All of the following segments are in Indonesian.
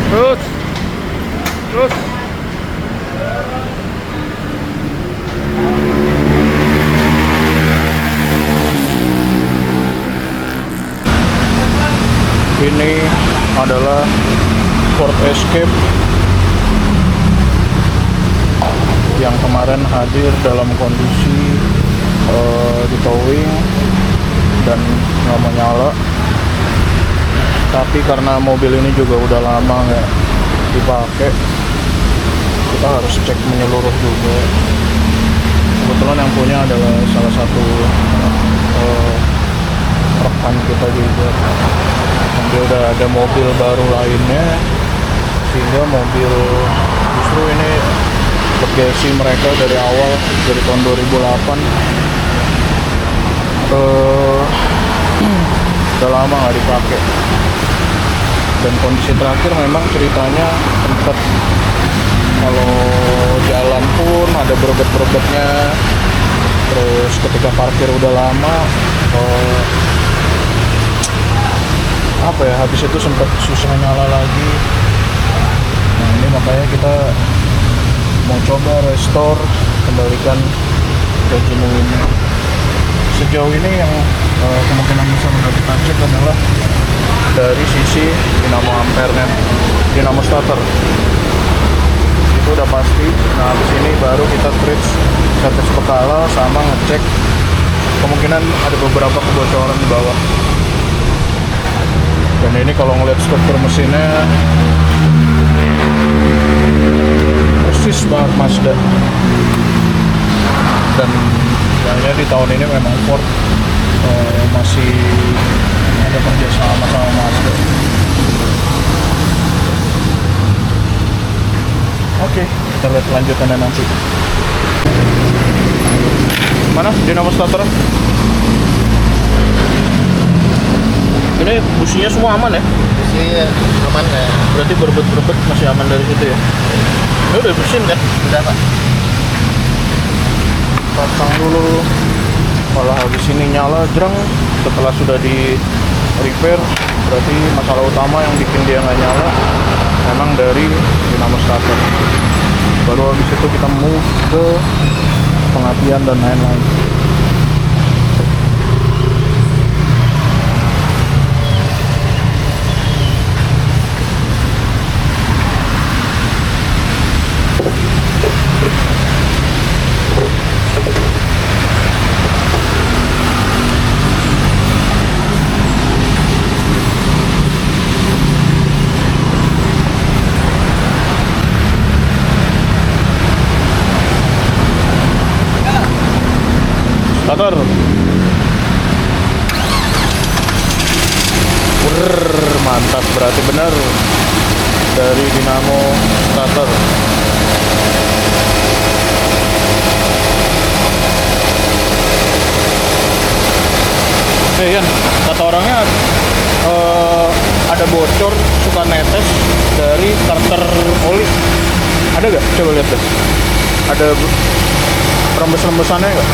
Terus. Terus. Ini adalah Ford Escape yang kemarin hadir dalam kondisi di towing dan nggak menyala. Tapi karena mobil ini juga udah lama nggak dipakai, kita harus cek menyeluruh juga. Kebetulan yang punya adalah salah satu rekan kita juga. Dia udah ada mobil baru lainnya, sehingga mobil justru ini legacy mereka dari awal, dari tahun 2008. Udah lama nggak dipakai, dan kondisi terakhir memang ceritanya tempat kalau jalan pun ada berebet-berebetnya. Terus ketika parkir udah lama, habis itu sempat susah nyala lagi. Nah ini makanya kita mau coba restore, kembalikan ke genuine. Sejauh ini yang kemungkinan besar udah kita cek adalah dari sisi dinamo ampere-nya, dinamo starter itu udah pasti. Nah habis ini baru kita treat setes pekala sama ngecek kemungkinan ada beberapa kebocoran di bawah. Dan ini kalau ngeliat struktur mesinnya persis banget Mazda. Dan kayaknya di tahun ini memang Ford masih ada kerjasama sama Mazda. Oke, kita lihat kelanjutannya nanti. Mana dinamo starter? Ini businya semua aman ya? Busi aman ya. Berarti berebet-berebet masih aman dari situ ya? Ini udah bersin kan? Udah Pak. Pasang dulu. Kalau habis ini nyala jreng, setelah sudah di repair, berarti masalah utama yang bikin dia nggak nyala memang dari dinamo starter. Baru habis itu kita move ke pengapian dan lain-lain. Starter. Mantap, berarti benar dari dinamo starter. Yan, kata orangnya ada bocor, suka netes dari starter oli. Ada gak? Coba lihat deh. Ada rembes-rembesannya gak?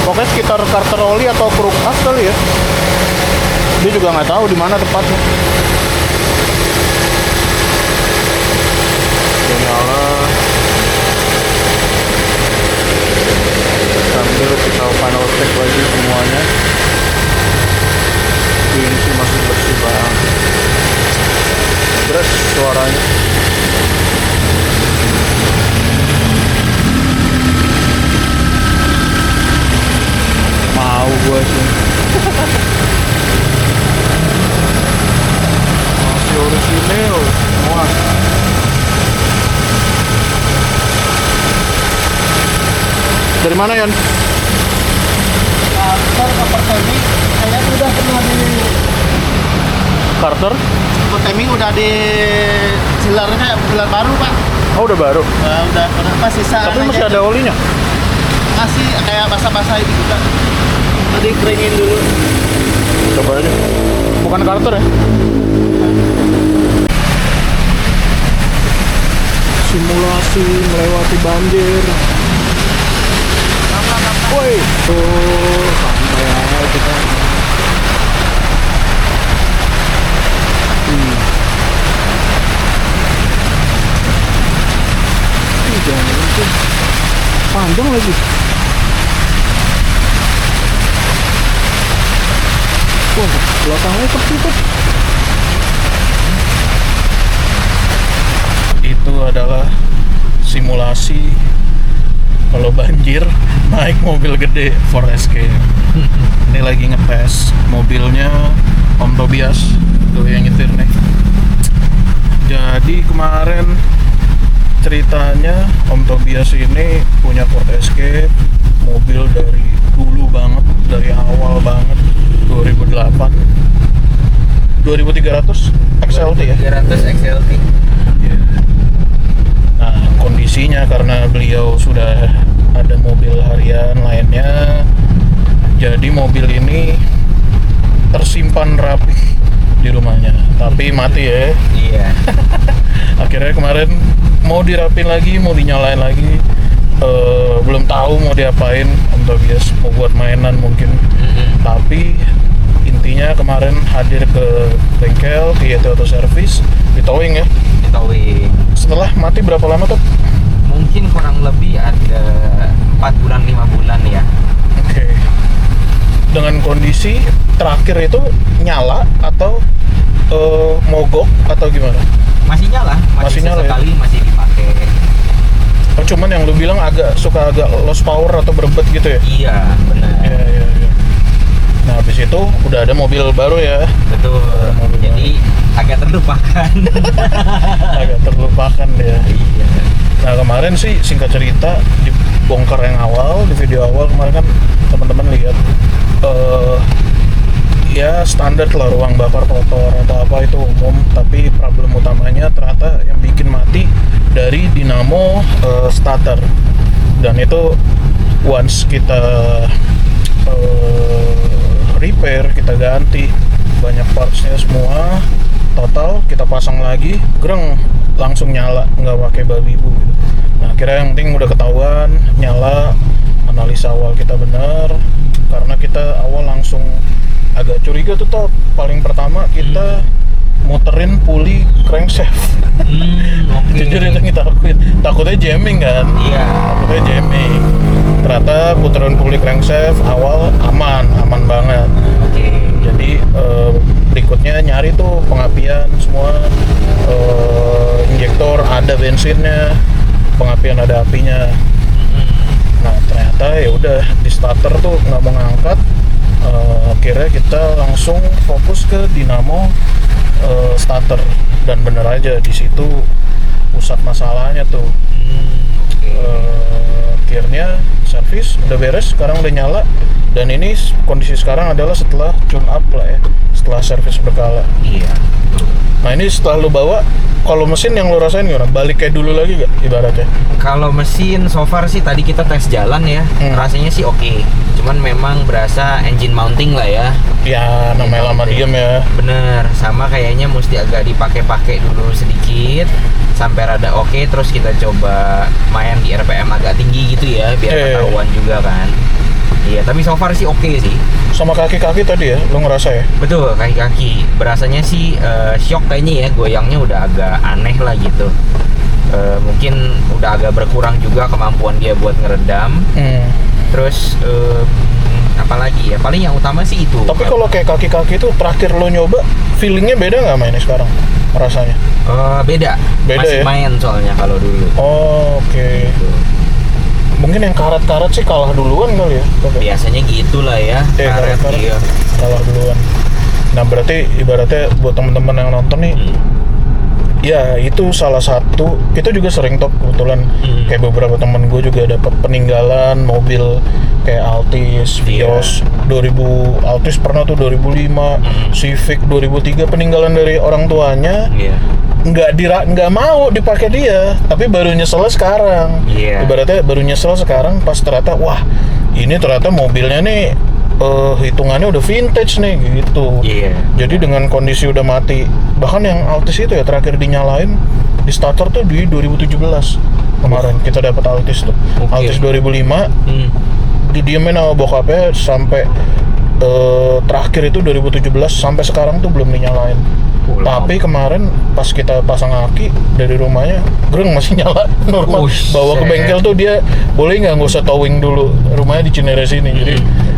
Pokoknya sekitar starter oli atau kruk as kali ya. Dia juga nggak tahu di mana tepatnya. Dia nyala. Sambil kita final check lagi semuanya. Ini sih masih bersih banget. Terus suaranya. Mau gue sih. Masih orisinil. Muat. Dari mana Yan? Carter Upper Timing kayaknya udah pernah di Carter? Upper Timing udah di silarnya silar baru Pak. Oh udah baru. Udah pas sisa. Tapi masih ada olinya. Masih kayak basah-basah itu juga. Tadi keringin dulu. Coba aja. Bukan Carter ya? Simulasi melewati banjir. Woi, tuh santai aja kita. lagi. Wah, belakangnya tertutup. Itu adalah simulasi kalau banjir naik mobil gede Ford Escape. Ini lagi ngetes mobilnya Om Tobias tuh yang nyetir nih. Jadi kemarin ceritanya Om Tobias ini punya Ford Escape, mobil dari dulu banget, dari awal banget, 2008 2300 XLT ya. 300 XLT. Iya. Nah, kondisinya karena beliau sudah ada mobil harian lainnya, jadi mobil ini tersimpan rapi di rumahnya, tapi mati ya. Iya. Akhirnya kemarin mau dirapin lagi, mau dinyalain lagi, belum tahu mau diapain. Om Tobias mau buat mainan mungkin. Tapi intinya kemarin hadir ke bengkel, ke YT Auto Service, di towing ya. Di towing. Setelah mati berapa lama tuh? Mungkin kurang lebih ada 4 bulan 5 bulan ya. Oke. Dengan kondisi terakhir itu nyala atau mogok atau gimana? Masih nyala, Masih nyala ya? sesekali masih dipakai. Oh, cuman yang lu bilang suka agak lost power atau berebet gitu ya? Iya, benar. Iya. Nah, habis itu udah ada mobil baru ya. Betul. Jadi agak terlupakan. Agak terlupakan ya. Iya. Nah, kemarin sih singkat cerita di bongkar yang awal, di video awal kemarin kan teman-teman lihat ya standar lah, ruang bakar kotor atau apa itu umum, tapi problem utamanya ternyata yang bikin mati dari dinamo starter. Dan itu once kita repair, kita ganti banyak partsnya semua, total kita pasang lagi, greng, langsung nyala, nggak pakai babibu gitu. Nah, akhirnya yang penting udah ketahuan nyala, analisa awal kita benar, karena kita awal langsung agak curiga tuh Top. Paling pertama kita muterin puli crankshaft. Oke. Jujur itu kita takutnya jamming kan. Iya. Takutnya jamming. Ternyata puterin puli crankshaft awal aman banget. Oke. Jadi berikutnya nyari tuh pengapian semua, injektor ada bensinnya, pengapian ada apinya. Nah, ternyata ya udah di starter tuh nggak mau ngangkat. Akhirnya kita langsung fokus ke dinamo starter, dan bener aja di situ pusat masalahnya tuh. Akhirnya servis udah beres, sekarang udah nyala, dan ini kondisi sekarang adalah setelah tune up lah ya, setelah servis berkala. Iya. Nah, ini setelah lu bawa, kalau mesin yang lu rasain gimana? Balik kayak dulu lagi gak ibaratnya? Kalau mesin so far sih tadi kita tes jalan ya, rasanya sih oke. Cuman memang berasa engine mounting lah ya. Ya, namanya lama diem ya. Bener, sama kayaknya mesti agak dipakai-pakai dulu sedikit sampai rada oke, terus kita coba main di RPM agak tinggi gitu ya, biar ketahuan juga kan. Iya, tapi so far sih oke sih. Sama kaki-kaki tadi ya, lu ngerasa ya? Betul, kaki-kaki. Berasanya sih shock kayaknya ya, goyangnya udah agak aneh lah gitu. Mungkin udah agak berkurang juga kemampuan dia buat ngeredam. Terus apalagi ya, paling yang utama sih itu. Tapi kalau kayak kaki-kaki itu terakhir lo nyoba, feelingnya beda nggak mainnya sekarang rasanya? Beda masih ya? main soalnya kalau dulu. Oh, oke. Gitu. Mungkin yang karet-karet sih kalah duluan kali ya? Biasanya gitulah ya, karet iya. Kalah duluan. Nah, berarti ibaratnya buat teman-teman yang nonton nih, ya itu salah satu, kita juga sering Top kebetulan kayak beberapa temen gue juga dapat peninggalan mobil kayak Altis, Vios, 2000 Altis pernah tuh 2005, Civic 2003, peninggalan dari orang tuanya. Nggak mau dipakai dia, tapi baru nyesel sekarang. Ibaratnya baru nyesel sekarang pas ternyata wah, ini ternyata mobilnya nih hitungannya udah vintage nih gitu. Jadi dengan kondisi udah mati, bahkan yang Altis itu ya terakhir dinyalain di starter tuh di 2017 kemarin kita dapat Altis tuh. Altis 2005 didiemin sama bokapnya sampai terakhir itu 2017 sampai sekarang tuh belum dinyalain. Tapi kemarin pas kita pasang aki dari rumahnya, greng masih nyala normal. Bawa ke bengkel tuh dia boleh nggak usah towing dulu, rumahnya di Cinere sini. Jadi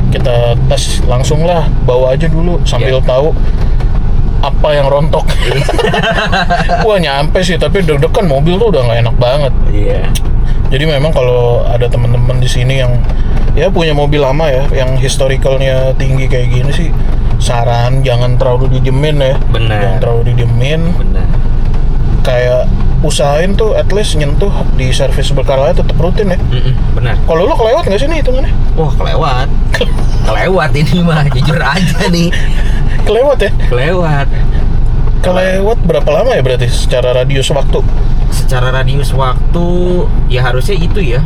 kita tes langsung lah, bawa aja dulu sambil tahu apa yang rontok. Wah nyampe sih, tapi deg-degan mobil tuh udah nggak enak banget. Iya. Jadi memang kalau ada teman-teman di sini yang ya punya mobil lama ya, yang historicalnya tinggi kayak gini sih, saran jangan terlalu didiemin ya. Benar. Jangan terlalu didiemin. Benar. Kayak usahain tuh at least nyentuh di servis berkala tetap rutin ya. Benar. Kalau lu kelewat nggak sih nih hitungannya? Wah kelewat. Kelewat ini mah, jujur aja nih. Kelewat ya? Kelewat. Kelewat berapa lama ya berarti secara radius waktu? Secara radius waktu ya harusnya itu ya,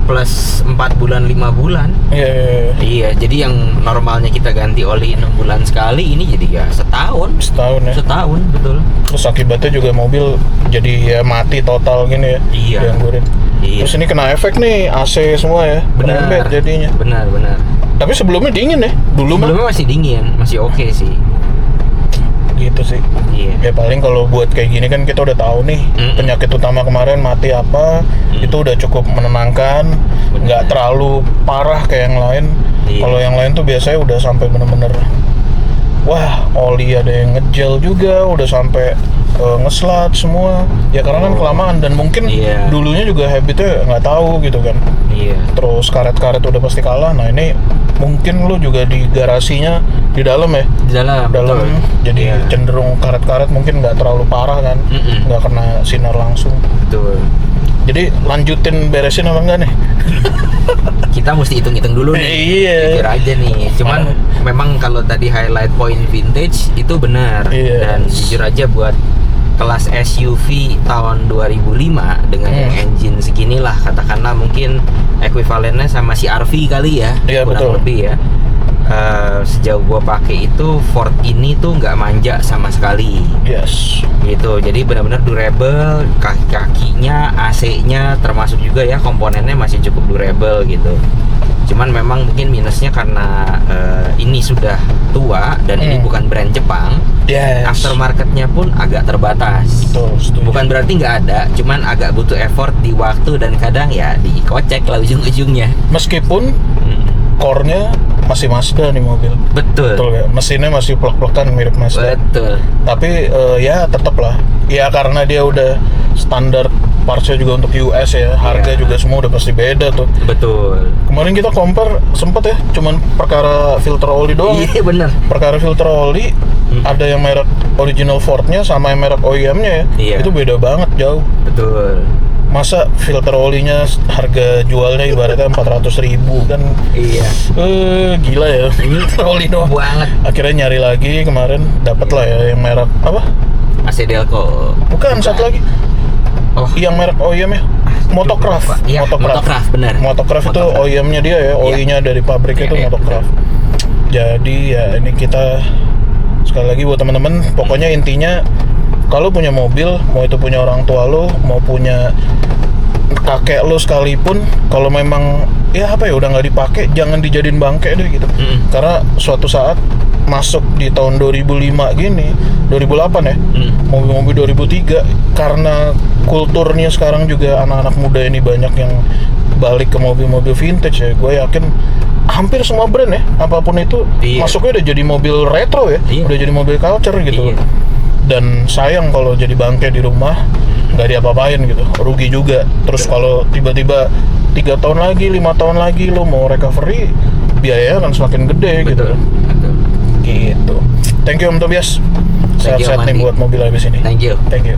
plus 4 bulan 5 bulan. Iya. Iya, jadi yang normalnya kita ganti oli 6 bulan sekali, ini jadi ya setahun. Setahun ya. Setahun, betul. Terus akibatnya juga mobil jadi ya mati total gini ya. Iya. Dianggurin. Iya. Terus ini kena efek nih AC semua ya. Benar. Merembet jadinya. Benar. Tapi sebelumnya dingin ya. Sebelumnya masih dingin, masih oke sih. Gitu sih. Iya. Ya paling kalau buat kayak gini kan kita udah tahu nih penyakit utama kemarin mati apa. Itu udah cukup menenangkan. Benar. Nggak terlalu parah kayak yang lain. Iya. Kalau yang lain tuh biasanya udah sampai bener-bener wah, oli ada yang ngejel juga, udah sampai ngeslat semua. Ya karena kan kelamaan dan mungkin Iya. dulunya juga habitnya nggak tahu gitu kan. Iya. Terus karet-karet udah pasti kalah. Nah ini mungkin lu juga di garasinya di dalam ya. Di dalam. Betul. Jadi Iya. cenderung karet-karet mungkin nggak terlalu parah kan, nggak kena sinar langsung. Betul. Jadi lanjutin beresin apa enggak nih? Kita mesti hitung-hitung dulu nih. Iya. Jujur aja nih. Cuman memang kalau tadi highlight point vintage itu benar. Iya. Dan jujur aja buat kelas SUV tahun 2005 dengan yang engine seginilah, katakanlah mungkin ekuivalennya sama si RV kali ya. Iya, kurang betul. lebih ya. Sejauh gua pakai itu Ford ini tuh nggak manja sama sekali. Yes. Gitu, jadi benar-benar durable, kaki-kakinya, AC-nya termasuk juga ya komponennya masih cukup durable gitu. Cuman memang mungkin minusnya karena ini sudah tua dan ini bukan brand Jepang. Yes. Aftermarketnya pun agak terbatas. Betul, setuju. Bukan berarti nggak ada, cuman agak butuh effort di waktu dan kadang ya dikocek lah ujung-ujungnya. Meskipun core-nya masih Mazda nih mobil. Betul. Betul ya. Mesinnya masih plek-plekan mirip Mazda. Betul. Tapi ya tetap lah. Ya karena dia udah standar partsnya juga untuk US ya. Harga juga semua udah pasti beda tuh. Betul. Kemarin kita compare sempet ya, cuman perkara filter oli doang. Iya bener. Perkara filter oli, ada yang merek original Ford-nya sama yang merek OEM-nya ya. Iya. Itu beda banget jauh. Betul. Masa filter olinya harga jualnya ibaratnya 400.000 kan. Iya. Gila ya. Filter oli doang. Banget. Akhirnya nyari lagi kemarin dapet lah ya yang merek apa? AC Delco. Bukan, satu lagi. Oh. Yang merek OEM ya. Motocraft. Iya, Motocraft, benar. Motocraft itu Motocraft. OEM-nya dia ya, OI-nya dari pabriknya itu Iya, Motocraft. Jadi ya ini kita sekali lagi buat teman-teman, pokoknya intinya kalau punya mobil, mau itu punya orang tua lo, mau punya kakek lo sekalipun, kalau memang ya apa ya udah nggak dipakai, jangan dijadiin bangke deh gitu. Karena suatu saat masuk di tahun 2005 gini, 2008 ya, mobil-mobil 2003, karena kulturnya sekarang juga anak-anak muda ini banyak yang balik ke mobil-mobil vintage ya, gue yakin hampir semua brand ya, apapun itu masuknya udah jadi mobil retro ya, udah jadi mobil culture gitu. Dan sayang kalau jadi bangke di rumah nggak diapa-apain gitu, rugi juga. Terus kalau tiba-tiba 3 tahun lagi, 5 tahun lagi lo mau recovery, biayanya kan semakin gede. Betul. Gitu. Thank you Om Tobias. Thank you, Sehat-sehat nih Mandi. buat mobil habis ini. Thank you. Thank you.